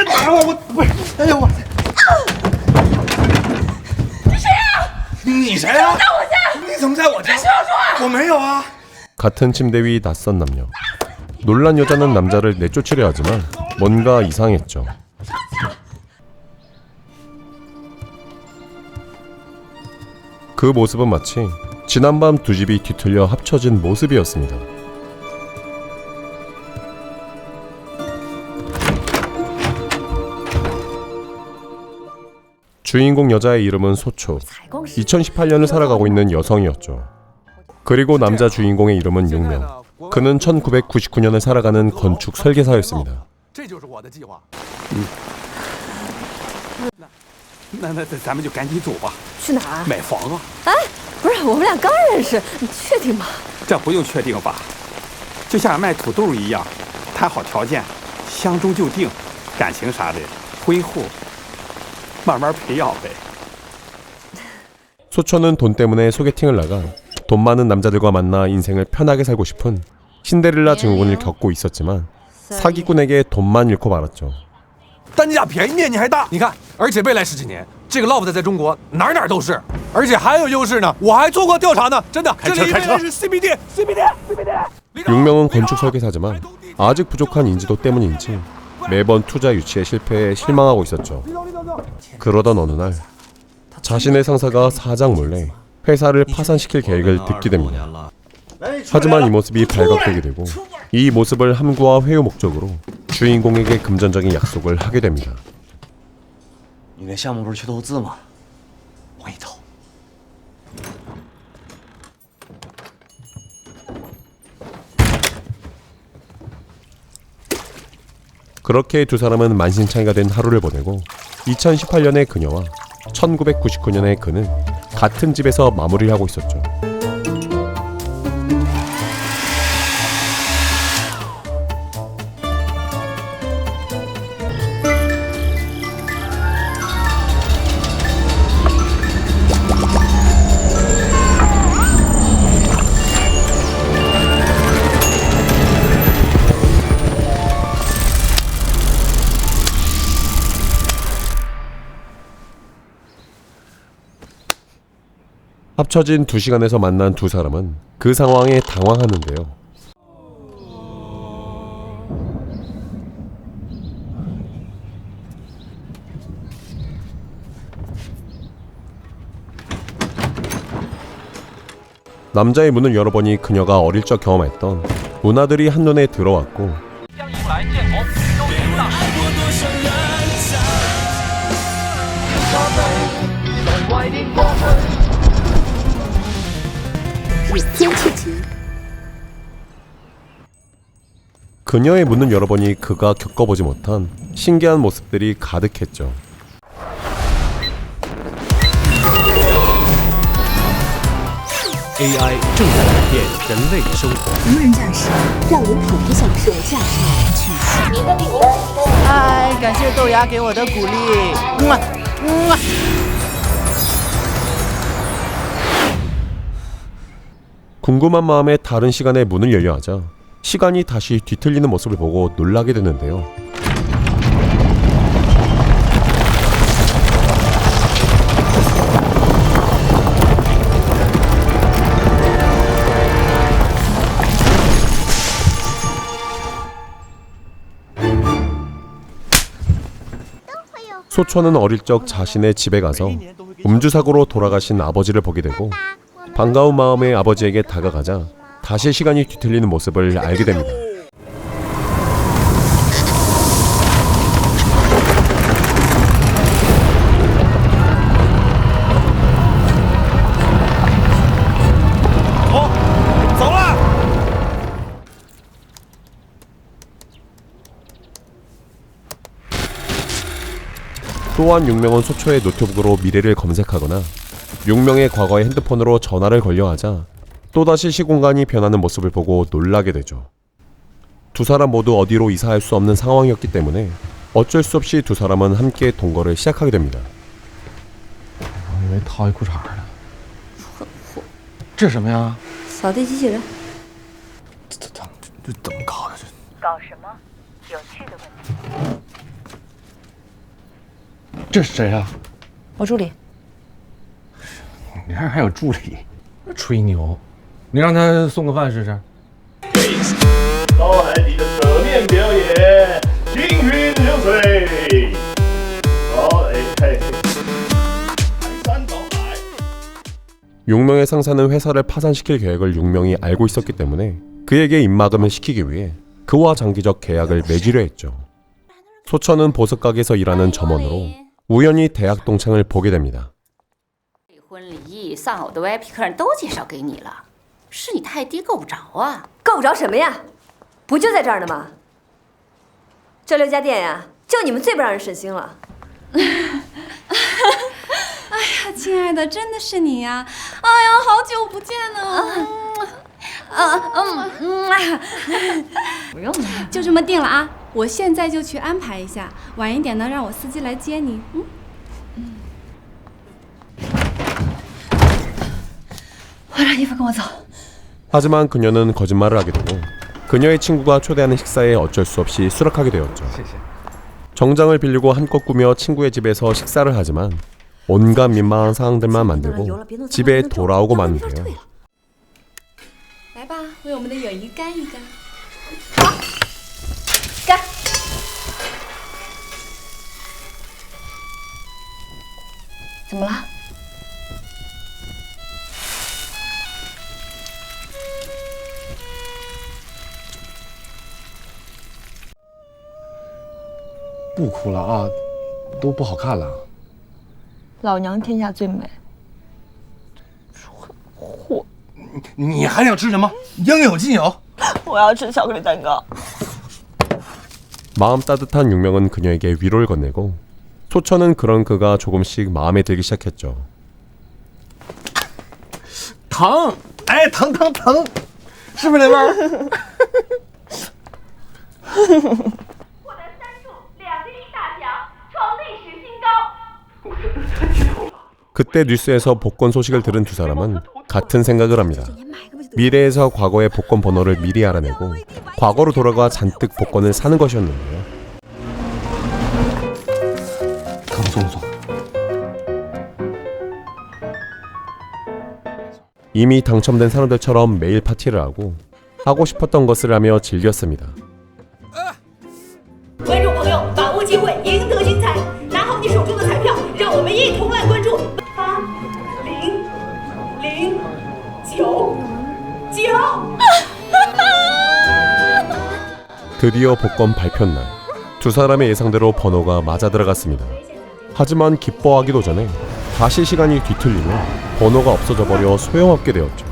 打我！我不是，哎呀我！你谁呀？你谁呀？在我家！你怎么在我家？我没有啊！ 같은 침대 위 낯선 남녀. 놀란 여자는 남자를 내쫓으려 하지만 뭔가 이상했죠. 그 모습은 마치 지난밤 두 집이 뒤틀려 합쳐진 모습이었습니다. 주인공 여자의 이름은 소초. 2018년을 살아가고 있는 여성이었죠. 그리고 남자 주인공의 이름은 용명. 그는 1999년을 살아가는 건축 설계사였습니다. 那咱们就赶紧走吧。去哪儿？买房啊！哎，不是，我们俩刚认识，你确定吗？这不用确定吧？就像卖土豆一样，谈好条件，相中就定，感情啥的，婚后慢慢培养呗。 소초는 돈 때문에 소개팅을 나가 돈 많은 남자들과 만나 인생을 편하게 살고 싶은 신데렐라 증후군을 겪고 있었지만 사기꾼에게 돈만 잃고 말았죠. 单价便宜面积还大，你看，而且未来10几年，这个 loft 在中国哪哪都是，而且还有优势呢。我还做过调查呢，真的，这里未来是 CBD。 용명은 건축 설계사지만 아직 부족한 인지도 때문인지 매번 투자 유치에 실패해 실망하고 있었죠. 그러던 어느 날 자신의 상사가 사장 몰래 회사를 파산시킬 계획을 듣게 됩니다. 하지만 이 모습이 발각되게 되고 이 모습을 함구와 회유 목적으로 주인공에게 금전적인 약속을 하게 됩니다. 你那项目不是去投资吗？我给你投。 그렇게 두 사람은 만신창이가 된 하루를 보내고 2018년의 그녀와 1999년의 그는 같은 집에서 마무리를 하고 있었죠. 합쳐진 2시간에서 만난 두 사람은 그 상황에 당황하는데요. 남자의 문을 열어보니 그녀가 어릴 적 경험했던 문화들이 한눈에 들어왔고 그녀의 문을 열어보니 그가 겪어보지 못한 신기한 모습들이 가득했죠. AI 正在改变人类生活。无人驾驶让人很不享受驾驶趣事。嗨，感谢豆芽给我的鼓励。 궁금한 마음에 다른 시간에 문을 열려 하자 시간이 다시 뒤틀리는 모습을 보고 놀라게 되는데요. 소초는 어릴 적 자신의 집에 가서 음주사고로 돌아가신 아버지를 보게 되고 반가운 마음에 아버지에게 다가가자 다시 시간이 뒤틀리는 모습을 알게 됩니다. 또한 용명은 소초의 노트북으로 미래를 검색하거나 용명의 과거의 핸드폰으로 전화를 걸려하자 또다시 시공간이 변하는 모습을 보고 놀라게 되죠. 두 사람 모두 어디로 이사할 수 없는 상황이었기 때문에 어쩔 수 없이 두 사람은 함께 동거를 시작하게 됩니다. 我以为套一裤衩呢。这什么呀？扫地机器人。这怎么搞的？这搞什么？有趣的问题。这是谁啊？我助理。你这还有助理？吹牛！你让他送个饭试试。高海底的扯面表演，行云流水。용명의 상사는 회사를 파산시킬 계획을 용명이 알고 있었기 때문에 그에게 입막음을 시키기 위해 그와 장기적 계약을 맺으려 했죠. 소천은 보석가게에서 일하는 점원으로 우연히 대학 동창을 보게 됩니다. 婚礼丧偶的 VIP 客人都介绍给你了，是你太低够不着啊！够不着什么呀？不就在这儿呢吗？这6家店呀，就你们最不让人省心了。哎呀，亲爱的，真的是你呀！哎呀，好久不见了。不用了，就这么定了啊！我现在就去安排一下，晚一点呢，让我司机来接你。换上衣服跟我走。 하지만 그녀는 거짓말을 하게 되고 그녀의 친구가 초대하는 식사에 어쩔 수 없이 수락하게 되었죠. 정장을 빌리고 한껏 꾸며 친구의 집에서 식사를 하지만 온갖 민망한 상황들만 만들고 집에 돌아오고 마는데요. 来吧，为我们的友谊干一干。干！怎么了？不哭了啊，都不好看了。老娘天下最美。嚯！你还想吃什么？应有尽有。我要吃巧克力蛋糕。 마음 따뜻한 용명은 그녀에게 위로를 건네고 소천은 그런 그가 조금씩 마음에 들기 시작했죠. 疼，哎，疼，是不是那味儿？ 그때 뉴스에서 복권 소식을 들은 두 사람은 같은 생각을 합니다. 미래에서 과거의 복권 번호를 미리 알아내고 과거로 돌아가 잔뜩 복권을 사는 것이었는데요. 이미 당첨된 사람들처럼 매일 파티를 하고 싶었던 것을 하며 즐겼습니다. 观众朋友，把握机会，赢得精彩，拿好你手中的彩票，让我们一同来关注8009。 드디어 복권 발표날, 두 사람의 예상대로 번호가 맞아 들어갔습니다. 하지만 기뻐하기도 전에 다시 시간이 뒤틀리며 번호가 없어져 버려 소용없게 되었죠.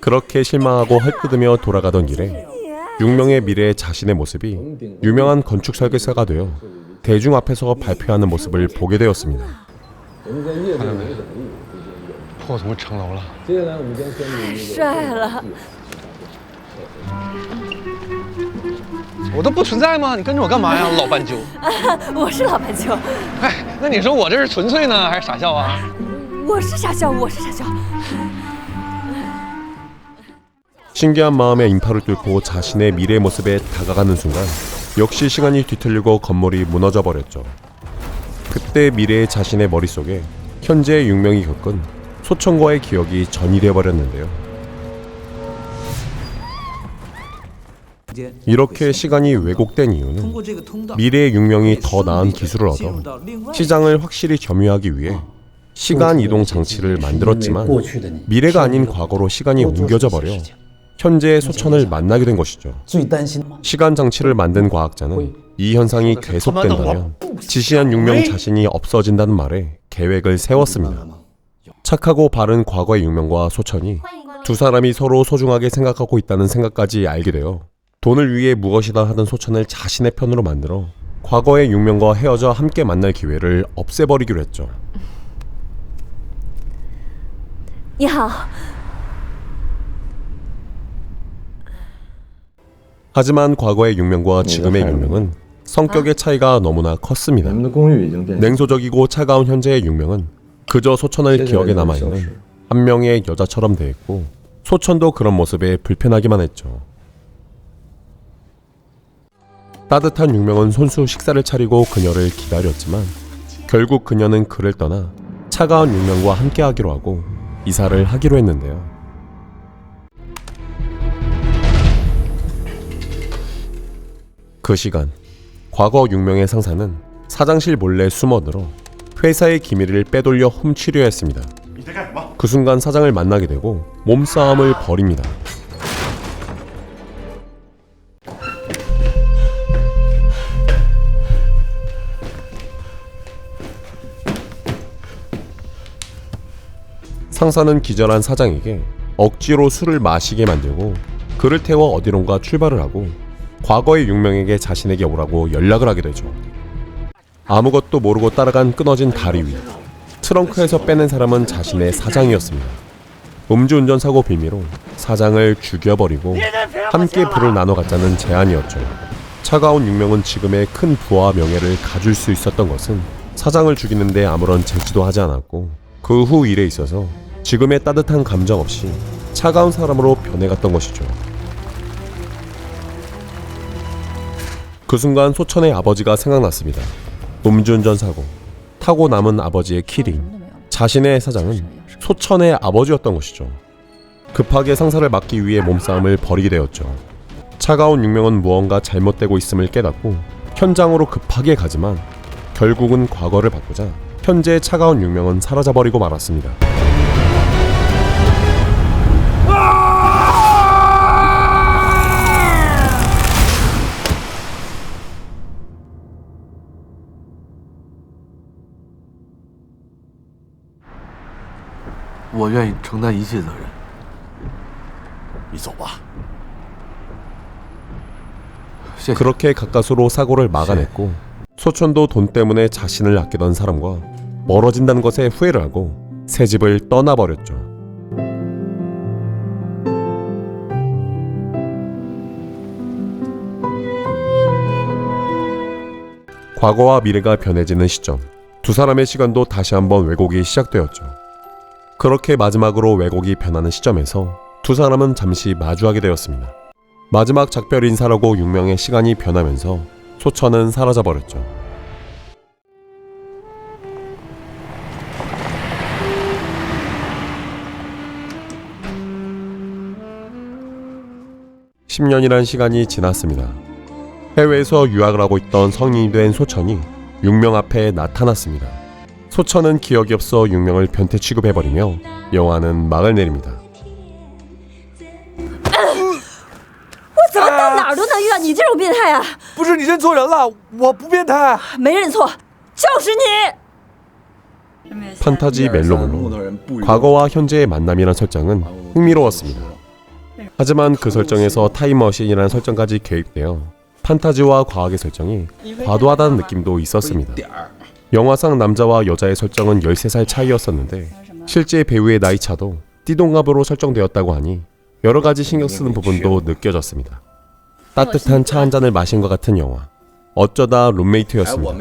그렇게 실망하고 헐뜯으며 돌아가던 길에 용명의 미래의 자신의 모습이 유명한 건축 설계사가 되어 대중 앞에서 발표하는 모습을 보게 되었습니다. 破什么城楼了？帅了！我都不存在吗？你跟着我干嘛呀，老斑鸠？我是老斑鸠。哎，那你说我这是纯粹呢，还是傻笑啊？我是傻笑，我是傻笑。 신기한 마음에 인파를 뚫고 자신의 미래 모습에 다가가는 순간 역시 시간이 뒤틀리고 건물이 무너져 버렸죠. 그때 미래의 자신의 머릿속에 현재의 용명이 겪은 소천과의 기억이 전이돼 버렸는데요. 이렇게 시간이 왜곡된 이유는 미래의 용명이 더 나은 기술을 얻어 시장을 확실히 점유하기 위해 시간 이동 장치를 만들었지만 미래가 아닌 과거로 시간이 옮겨져 버려 현재의 소천을 만나게 된 것이죠. 시간 장치를 만든 과학자는 이 현상이 계속된다면 지시한 용명 자신이 없어진다는 말에 계획을 세웠습니다. 착하고 바른 과거의 용명과 소천이 두 사람이 서로 소중하게 생각하고 있다는 생각까지 알게 되어 돈을 위해 무엇이다 하던 소천을 자신의 편으로 만들어 과거의 용명과 헤어져 함께 만날 기회를 없애버리기로 했죠. 你好。 하지만 과거의 용명과 지금의 용명은 성격의 차이가 너무나 컸습니다. 냉소적이고 차가운 현재의 육명은 그저 소천을 기억에 남아있는 한 명의 여자처럼 대했고 소천도 그런 모습에 불편하기만 했죠. 따뜻한 육명은 손수 식사를 차리고 그녀를 기다렸지만 결국 그녀는 그를 떠나 차가운 육명과 함께하기로 하고 이사를 하기로 했는데요. 그 시간 과거 육명의 상사는 사장실 몰래 숨어들어 회사의 기밀을 빼돌려 훔치려 했습니다. 그 순간 사장을 만나게 되고 몸싸움을 벌입니다. 상사는 기절한 사장에게 억지로 술을 마시게 만들고 그를 태워 어디론가 출발을 하고 과거의 육명에게 자신에게 오라고 연락을 하게 되죠. 아무것도 모르고 따라간 끊어진 다리 위 트렁크에서 빼낸 사람은 자신의 사장이었습니다. 음주운전 사고 빌미로 사장을 죽여버리고 함께 부를 나눠 갖자는 제안이었죠. 차가운 육명은 지금의 큰 부와 명예를 가질 수 있었던 것은 사장을 죽이는데 아무런 제지도 하지 않았고 그 후 일에 있어서 지금의 따뜻한 감정 없이 차가운 사람으로 변해갔던 것이죠. 그 순간 소천의 아버지가 생각났습니다. 음주운전 사고, 타고 남은 아버지의 키링, 자신의 사장은 소천의 아버지였던 것이죠. 급하게 상사를 막기 위해 몸싸움을 벌이게 되었죠. 차가운 육명은 무언가 잘못되고 있음을 깨닫고 현장으로 급하게 가지만 결국은 과거를 바꾸자 현재의 차가운 육명은 사라져버리고 말았습니다.我愿意承担一切责任。你走吧。 그렇게 가까스로 사고를 막아냈고 소천도 돈 때문에 자신을 아끼던 사람과 멀어진다는 것에 후회를 하고 새 집을 떠나버렸죠. 과거와 미래가 변해지는 시점, 두 사람의 시간도 다시 한번 왜곡이 시작되었죠. 그렇게 마지막으로 왜곡이 변하는 시점에서 두 사람은 잠시 마주하게 되었습니다. 마지막 작별 인사라고 육명의 시간이 변하면서 소천은 사라져버렸죠. (10년이란) 시간이 지났습니다. 해외에서 유학을 하고 있던 성인이 된 소천이 육명 앞에 나타났습니다. 소천은 기억이 없어 육명을 변태 취급해버리며 영화는 막을 내립니다. 我怎么到哪儿都能遇到你这种变态啊！不是你认错人了，我不变态。没认错，就是你。 판타지 멜로물로 과거와 현재의 만남이란 설정은 흥미로웠습니다. 하지만 그 설정에서 타임머신이라는 설정까지 개입되어 판타지와 과학의 설정이 과도하다는 느낌도 있었습니다. 영화상 남자와 여자의 설정은 13살 차이였었는데 실제 배우의 나이 차도 띠동갑으로 설정되었다고 하니 여러가지 신경 쓰는 부분도 느껴졌습니다. 따뜻한 차 한 잔을 마신 것 같은 영화. 어쩌다 룸메이트였습니다.